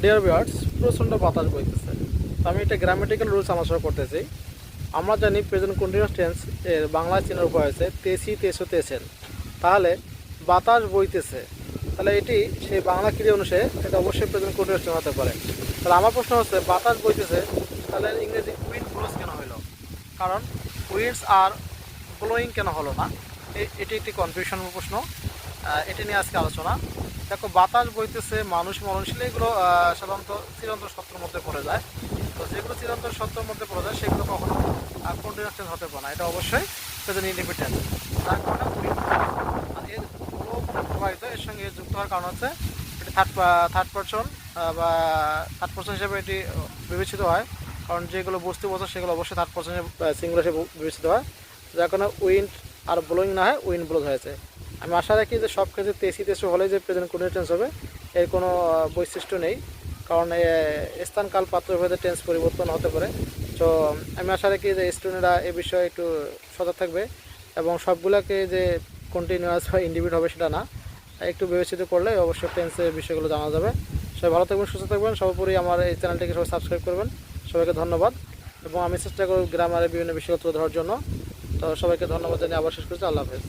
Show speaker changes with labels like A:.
A: Dear viewers, প্রচণ্ড বাতাস বইতেছে। তো আমি এটা গ্রামাটিক্যাল রুলস আমার সঙ্গে করতেছি। আমরা জানি প্রেজেন্ট কন্টিনিউয়াস টেন্স এর বাংলা চিহ্নের উপর আছে তেসি, তেসো, তেসেন। তাহলে বাতাস বইতেছে, তাহলে এটি সেই বাংলা ক্রিয়া অনুসারে এটা অবশ্যই প্রেজেন্ট কন্টিনিউয়াস টেন্স হতে পারে। তাহলে আমার প্রশ্ন হচ্ছে, বাতাস বইতেছে তাহলে ইংরেজি উইন্ড ব্লোস কেন হলো? কারণ উইন্ডস আর ব্লোয়িং কেন হলো না? এটি একটি কনফিউশন প্রশ্ন। এটি নিয়ে আজকে আলোচনা। দেখো, বাতাস বইতেছে, মানুষ মরণশীল, এগুলো সাধারণত চিরন্তর সত্যের মধ্যে পড়ে যায়। তো যেগুলো চিরন্তর সত্যের মধ্যে পড়ে যায় সেগুলো কখনো কন্টিনিউয়াস টেন্স হতে পারে না, এটা অবশ্যই প্রেজেন্ট ইনডিফিনিট। যার কারণে এর পুরো প্রবাহিত এর সঙ্গে যুক্ত হওয়ার কারণ হচ্ছে এটি থার্ড পারসন বা থার্ড পারসন হিসেবে এটি বিবেচিত হয়। কারণ যেগুলো বস্তু বোঝায় সেগুলো অবশ্যই থার্ড পারসন সিঙ্গুলার হিসেবে বিবেচিত হয়। যার কারণে উইন্ড আর ব্লোয়িং না হয় উইন্ড ব্লোজ হয়েছে। আমি আশা রাখি যে সব ক্ষেত্রে তেসি, তেসো হলে যে প্রেজেন্ট কন্টিনিউয়াস টেন্স হবে এর কোনো বৈশিষ্ট্য নেই। কারণ স্থান কাল পাত্র ভেদে টেন্স পরিবর্তন হতে পারে। তো আমি আশা রাখি যে স্টুডেন্টরা এ বিষয়ে একটু সজাগ থাকবে এবং সবগুলোকে যে কন্টিনিউয়াস বা ইন্ডিভিড হবে সেটা না, একটু বিবেচিত করলে অবশ্যই টেন্সের বিষয়গুলো জানা যাবে। সবাই ভালো থাকবেন, সুস্থ থাকবেন। সর্বোপরি আমার এই চ্যানেলটিকে সবাই সাবস্ক্রাইব করবেন। সবাইকে ধন্যবাদ এবং আমি চেষ্টা করব গ্রামারের বিভিন্ন বিষয়গুলো তুলে ধরার জন্য। তো সবাইকে ধন্যবাদ জানিয়ে আবার শেষ করছি। আল্লাহ হাফেজ।